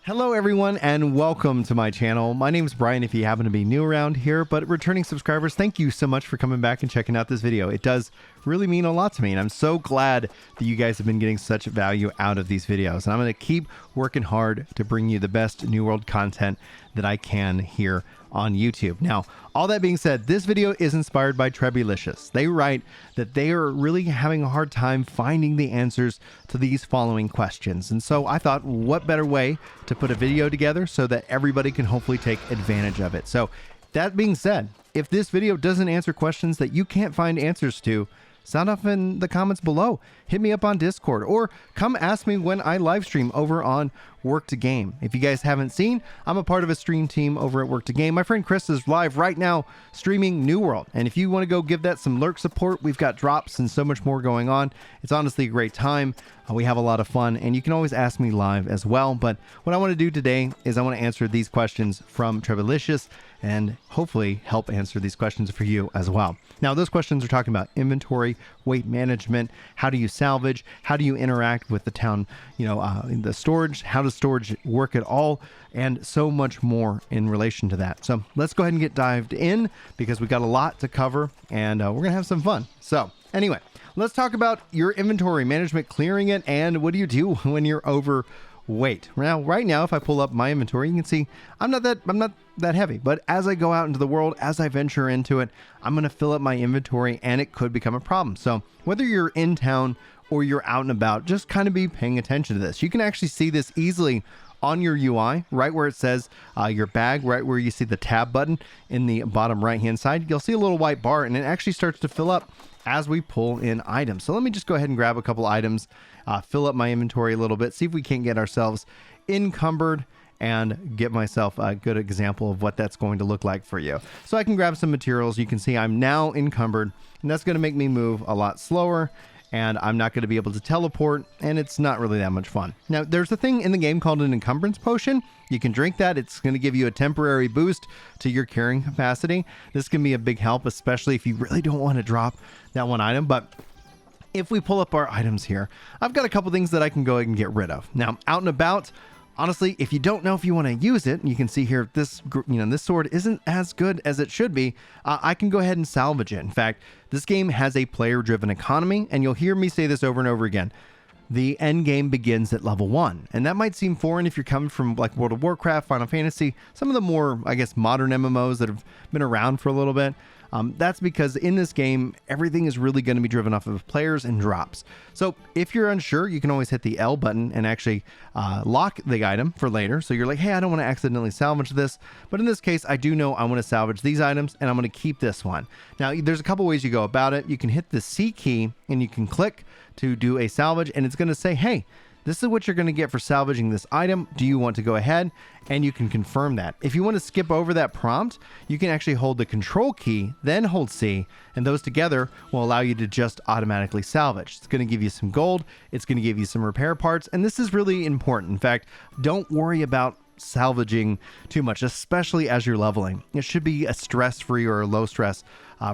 Hello everyone and welcome to my channel. My name is Brian if you happen to be new around here, but returning subscribers, thank you so much for coming back and checking out this video. It does really mean a lot to me and I'm so glad that you guys have been getting such value out of these videos. And I'm going to keep working hard to bring you the best New World content that I can here on YouTube. Now, all that being said, this video is inspired by Trebulicious. They write that they are really having a hard time finding the answers to these following questions. And so I thought, what better way to put a video together so that everybody can hopefully take advantage of it. So that being said, if this video doesn't answer questions that you can't find answers to, sound off in the comments below. Hit me up on Discord or come ask me when I live stream over on Work to Game. If you guys haven't seen, I'm a part of a stream team over at Work to Game. My friend Chris is live right now streaming New World. And if you want to go give that some lurk support, we've got drops and so much more going on. It's honestly a great time. We have a lot of fun and you can always ask me live as well. But what I want to do today is I want to answer these questions from Trebulicious and hopefully help answer these questions for you as well. Now, those questions are talking about inventory, weight management, how do you salvage, how do you interact with the town, the storage, how does storage work at all, and so much more in relation to that. So let's go ahead and get dived in because we got a lot to cover and we're gonna have some fun. So anyway, let's talk about your inventory management, clearing it, and what do you do when you're overweight. Now, right now, if I pull up my inventory, you can see I'm not that heavy, but as I go out into the world, as I venture into it, I'm going to fill up my inventory and it could become a problem. So whether you're in town or you're out and about, just kind of be paying attention to this. You can actually see this easily on your UI, right where it says your bag, right where you see the tab button in the bottom right hand side. You'll see a little white bar and it actually starts to fill up as we pull in items. So let me just go ahead and grab a couple items, fill up my inventory a little bit, see if we can't get ourselves encumbered and get myself a good example of what that's going to look like for you. So I can grab some materials. You can see I'm now encumbered and that's going to make me move a lot slower and I'm not going to be able to teleport and it's not really that much fun. Now there's a thing in the game called an encumbrance potion. You can drink that. It's going to give you a temporary boost to your carrying capacity. This can be a big help, especially if you really don't want to drop that one item. But if we pull up our items here, I've got a couple things that I can go ahead and get rid of. Now out and about, honestly, if you don't know if you want to use it, you can see here this sword isn't as good as it should be. I can go ahead and salvage it. In fact, this game has a player-driven economy, and you'll hear me say this over and over again. The end game begins at level 1, and that might seem foreign if you're coming from like World of Warcraft, Final Fantasy, some of the more, I guess, modern MMOs that have been around for a little bit. That's because in this game, everything is really going to be driven off of players and drops. So if you're unsure, you can always hit the L button and actually lock the item for later. So you're like, hey, I don't want to accidentally salvage this. But in this case, I do know I want to salvage these items and I'm going to keep this one. Now, there's a couple ways you go about it. You can hit the C key and you can click to do a salvage and it's going to say, hey, this is what you're going to get for salvaging this item. Do you want to go ahead? And you can confirm that. If you want to skip over that prompt, you can actually hold the control key, then hold C, and those together will allow you to just automatically salvage. It's going to give you some gold. It's going to give you some repair parts. And this is really important. In fact, don't worry about salvaging too much, especially as you're leveling. It should be a stress-free or a low-stress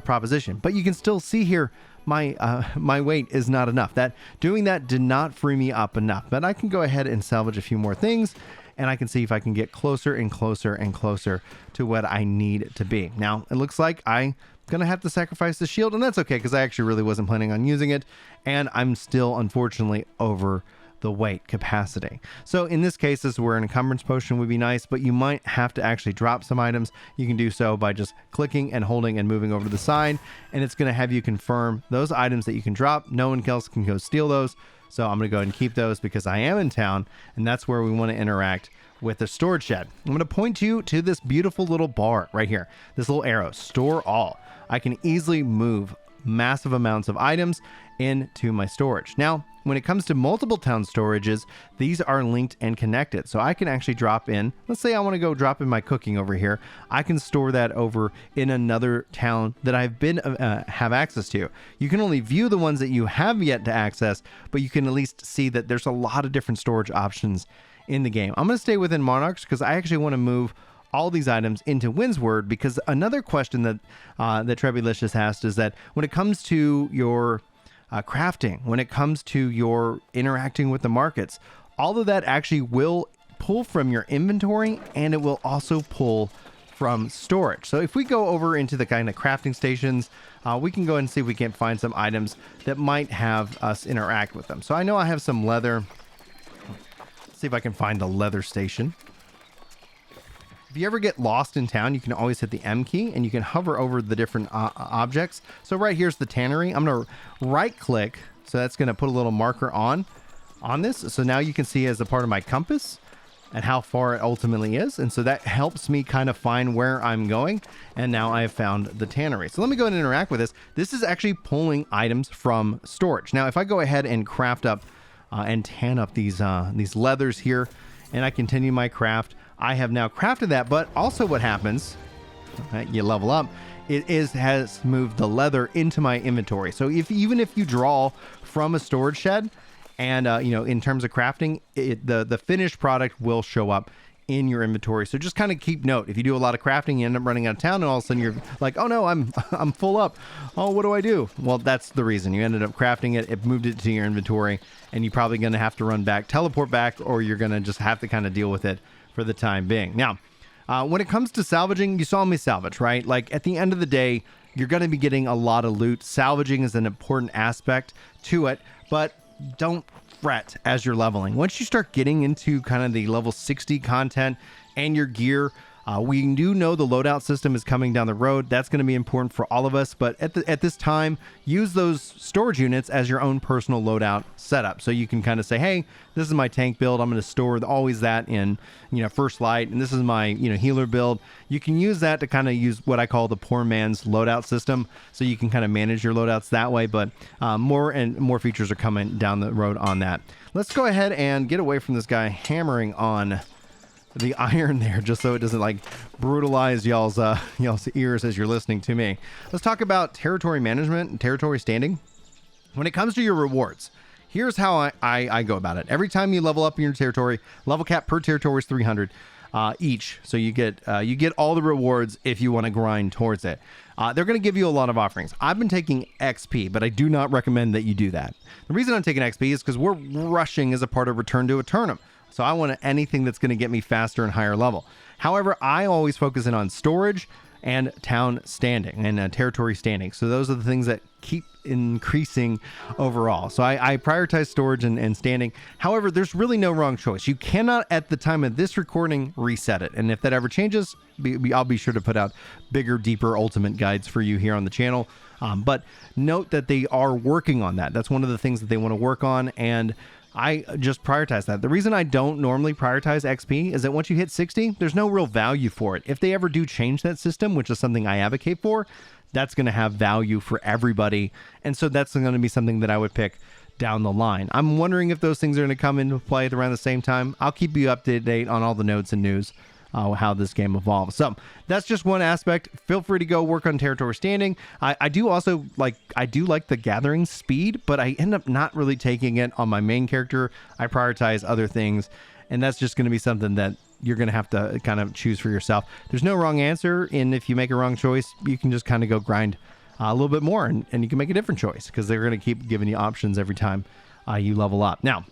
proposition. But you can still see here, my weight is not enough. Doing that did not free me up enough, but I can go ahead and salvage a few more things and I can see if I can get closer and closer and closer to what I need to be. Now it looks like I'm gonna have to sacrifice the shield, and that's okay because I actually really wasn't planning on using it and I'm still unfortunately over the weight capacity. So in this case, this is where an encumbrance potion would be nice, but you might have to actually drop some items. You can do so by just clicking and holding and moving over to the side, and it's going to have you confirm those items that you can drop. No one else can go steal those. So I'm going to go ahead and keep those because I am in town, and that's where we want to interact with the storage shed. I'm going to point you to this beautiful little bar right here, this little arrow, store all. I can easily move massive amounts of items into my storage. Now, when it comes to multiple town storages, these are linked and connected. So I can actually drop in, let's say I want to go drop in my cooking over here. I can store that over in another town that I've been have access to. You can only view the ones that you have yet to access, but you can at least see that there's a lot of different storage options in the game. I'm going to stay within Monarchs because I actually want to move all these items into Windsward, because another question that that Trebulicious asked is that when it comes to your crafting, when it comes to your interacting with the markets, all of that actually will pull from your inventory, and it will also pull from storage. So if we go over into the kind of crafting stations, we can go ahead and see if we can't find some items that might have us interact with them. So I know I have some leather. Let's see if I can find the leather station. If you ever get lost in town, you can always hit the M key and you can hover over the different objects. So right here's the tannery. I'm going to right click. So that's going to put a little marker on this. So now you can see as a part of my compass and how far it ultimately is. And so that helps me kind of find where I'm going. And now I have found the tannery. So let me go ahead and interact with this. This is actually pulling items from storage. Now, if I go ahead and craft up and tan up these leathers here, and I continue my craft, I have now crafted that. But also what happens, right, you level up, has moved the leather into my inventory. So even if you draw from a storage shed, and in terms of crafting, the finished product will show up in your inventory. So just kind of keep note. If you do a lot of crafting, you end up running out of town, and all of a sudden you're like, oh no, I'm full up. Oh, what do I do? Well, that's the reason. You ended up crafting it. It moved it to your inventory, and you're probably going to have to run back, teleport back, or you're going to just have to kind of deal with it for the time being. Now, when it comes to salvaging, you saw me salvage, right? Like at the end of the day, you're going to be getting a lot of loot. Salvaging is an important aspect to it, but don't fret as you're leveling. Once you start getting into kind of the level 60 content and your gear, we do know the loadout system is coming down the road. That's going to be important for all of us. But at this time, use those storage units as your own personal loadout setup. So you can kind of say, hey, this is my tank build. I'm going to store always that in, first light. And this is my, healer build. You can use that to kind of use what I call the poor man's loadout system. So you can kind of manage your loadouts that way. But more and more features are coming down the road on that. Let's go ahead and get away from this guy hammering on the iron there, just so it doesn't like brutalize y'all's ears as you're listening to me. Let's talk about territory management and territory standing. When it comes to your rewards, here's how I go about it. Every time you level up in your territory, level cap per territory is 300 each. So you get all the rewards if you want to grind towards it. They're going to give you a lot of offerings. I've been taking XP, but I do not recommend that you do that. The reason I'm taking XP is because we're rushing as a part of Return to Eternum. So I want anything that's going to get me faster and higher level. However, I always focus in on storage and town standing and territory standing. So those are the things that keep increasing overall. So I prioritize storage and standing. However, there's really no wrong choice. You cannot, at the time of this recording, reset it. And if that ever changes, I'll be sure to put out bigger, deeper ultimate guides for you here on the channel. But note that they are working on that. That's one of the things that they want to work on. And I just prioritize that. The reason I don't normally prioritize XP is that once you hit 60, there's no real value for it. If they ever do change that system, which is something I advocate for, that's going to have value for everybody. And so that's going to be something that I would pick down the line. I'm wondering if those things are going to come into play at around the same time. I'll keep you up to date on all the notes and news. How this game evolves. So that's just one aspect. Feel free to go work on territory standing. I do like the gathering speed, but I end up not really taking it on my main character. I prioritize other things, and that's just going to be something that you're going to have to kind of choose for yourself. There's no wrong answer, and if you make a wrong choice, you can just kind of go grind a little bit more, and you can make a different choice because they're going to keep giving you options every time you level up. Now,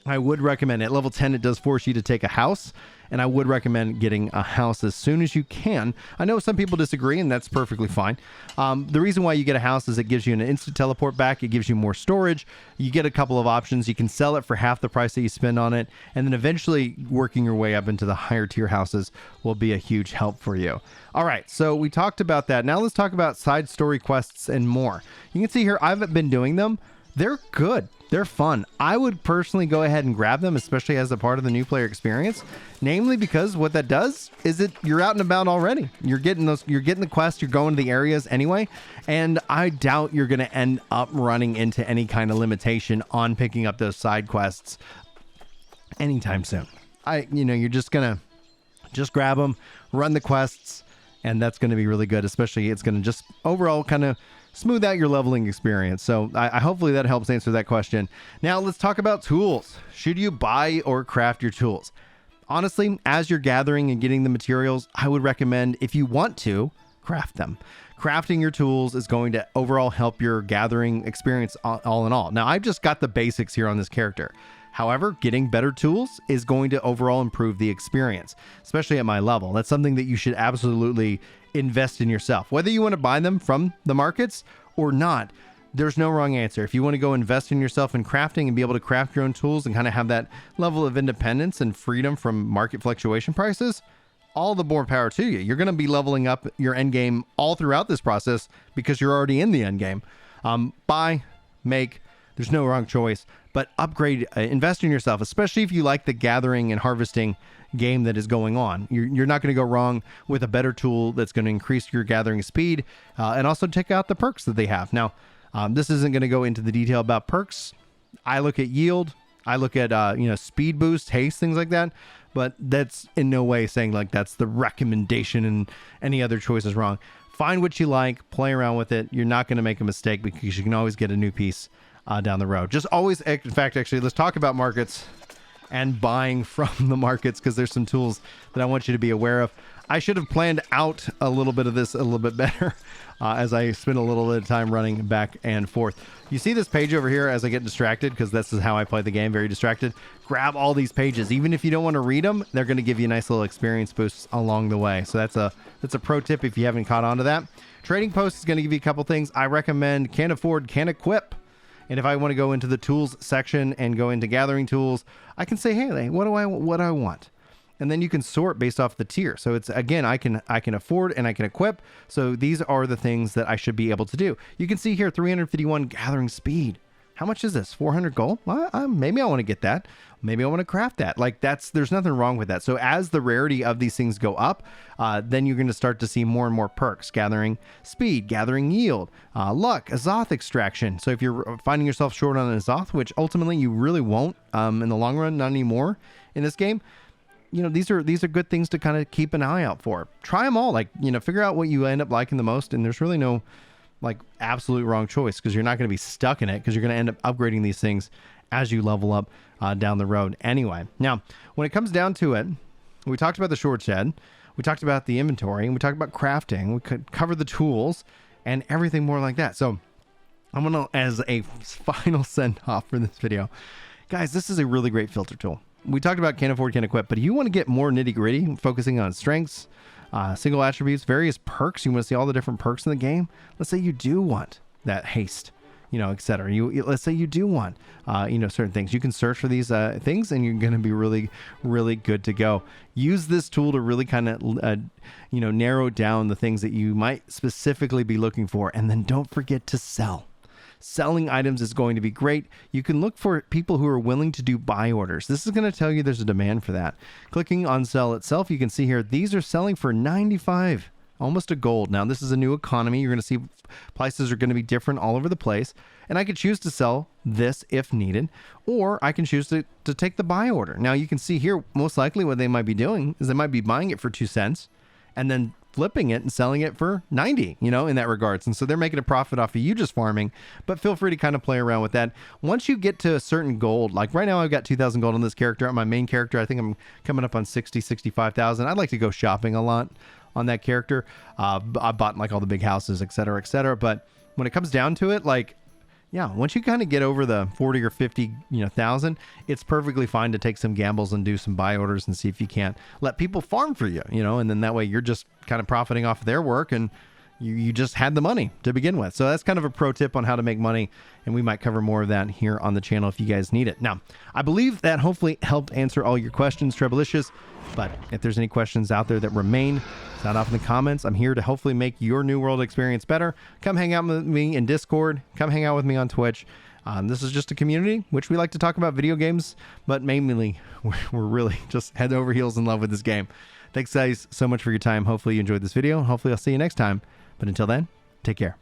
I would recommend at level 10, it does force you to take a house, and I would recommend getting a house as soon as you can. I know some people disagree, and that's perfectly fine. The reason why you get a house is it gives you an instant teleport back. It gives you more storage. You get a couple of options. You can sell it for half the price that you spend on it, and then eventually working your way up into the higher tier houses will be a huge help for you. All right, so we talked about that. Now let's talk about side story quests and more. You can see here, I've been doing them. They're good. They're fun. I would personally go ahead and grab them, especially as a part of the new player experience. Namely because what that does is you're out and about already. You're getting the quests, you're going to the areas anyway. And I doubt you're going to end up running into any kind of limitation on picking up those side quests anytime soon. You're just going to grab them, run the quests, and that's going to be really good. Especially it's going to just overall kind of smooth out your leveling experience. So I hopefully that helps answer that question. Now let's talk about tools. Should you buy or craft your tools? Honestly, as you're gathering and getting the materials, I would recommend, if you want to, craft them. Crafting your tools is going to overall help your gathering experience all in all. Now I've just got the basics here on this character. However, getting better tools is going to overall improve the experience, especially at my level. That's something that you should absolutely invest in yourself. Whether you want to buy them from the markets or not, there's no wrong answer. If you want to go invest in yourself in crafting and be able to craft your own tools and kind of have that level of independence and freedom from market fluctuation prices, all the more power to you. You're going to be leveling up your end game all throughout this process because you're already in the end game. Buy, make, there's no wrong choice, but upgrade, invest in yourself, especially if you like the gathering and harvesting game that is going on. You're not going to go wrong with a better tool that's going to increase your gathering speed and also take out the perks that they have. Now, this isn't going to go into the detail about perks. I look at yield. I look at, speed boost, haste, things like that. But that's in no way saying like that's the recommendation and any other choice is wrong. Find what you like, play around with it. You're not going to make a mistake because you can always get a new piece down the road. Just always, in fact, actually, let's talk about markets and buying from the markets because there's some tools that I want you to be aware of. I should have planned out a little bit of this a little bit better as I spend a little bit of time running back and forth. You see this page over here as I get distracted because this is how I play the game, very distracted. Grab all these pages. Even if you don't want to read them, they're going to give you a nice little experience boost along the way. So that's a pro tip if you haven't caught on to that. Trading Post is going to give you a couple things. I recommend Can't Afford, Can't Equip. And if I want to go into the tools section and go into gathering tools, I can say, hey, what do I want? And then you can sort based off the tier. So it's, again, I can afford and I can equip. So these are the things that I should be able to do. You can see here 351 gathering speed. How much is this? 400 gold? Well, maybe I want to get that. Maybe I want to craft that. Like there's nothing wrong with that. So as the rarity of these things go up, then you're going to start to see more and more perks. Gathering speed, gathering yield, luck, Azoth extraction. So if you're finding yourself short on an Azoth, which ultimately you really won't in the long run, not anymore in this game, these are good things to kind of keep an eye out for. Try them all. Figure out what you end up liking the most. And there's really no absolute wrong choice because you're not going to be stuck in it because you're going to end up upgrading these things as you level up down the road. Anyway, now when it comes down to it, we talked about the short shed, we talked about the inventory, and we talked about crafting. We could cover the tools and everything more like that. So I'm going to, as a final send off for this video, guys, this is a really great filter tool. We talked about Can't Afford, Can't Equip, but if you want to get more nitty gritty, focusing on strengths, single attributes, various perks, you want to see all the different perks in the game. Let's say you do want that haste, etc. Let's say you do want, certain things. You can search for these things and you're going to be really, really good to go. Use this tool to really kind of, narrow down the things that you might specifically be looking for. And then don't forget to sell. Selling items is going to be great. You can look for people who are willing to do buy orders. This is going to tell you there's a demand for that. Clicking on sell itself, you can see here, these are selling for 95, almost a gold. Now, this is a new economy. You're going to see prices are going to be different all over the place. And I could choose to sell this if needed, or I can choose to take the buy order. Now, you can see here, most likely what they might be doing is they might be buying it for 2 cents and then flipping it and selling it for 90, in that regards. And so they're making a profit off of you just farming, but feel free to kind of play around with that. Once you get to a certain gold, like right now I've got 2,000 gold on this character. On my main character, I think I'm coming up on 65,000. I'd like to go shopping a lot on that character. I bought all the big houses, et cetera, et cetera. But when it comes down to it, once you kind of get over the 40 or 50, thousand, it's perfectly fine to take some gambles and do some buy orders and see if you can't let people farm for you, and then that way you're just kind of profiting off of their work and you just had the money to begin with. So that's kind of a pro tip on how to make money, and we might cover more of that here on the channel if you guys need it. Now, I believe that hopefully helped answer all your questions, Trebleicious, but if there's any questions out there that remain, sound off in the comments. I'm here to hopefully make your New World experience better. Come hang out with me in Discord. Come hang out with me on Twitch. This is just a community which we like to talk about video games, but mainly we're really just head over heels in love with this game. Thanks guys so much for your time. Hopefully you enjoyed this video. Hopefully I'll see you next time. But until then, take care.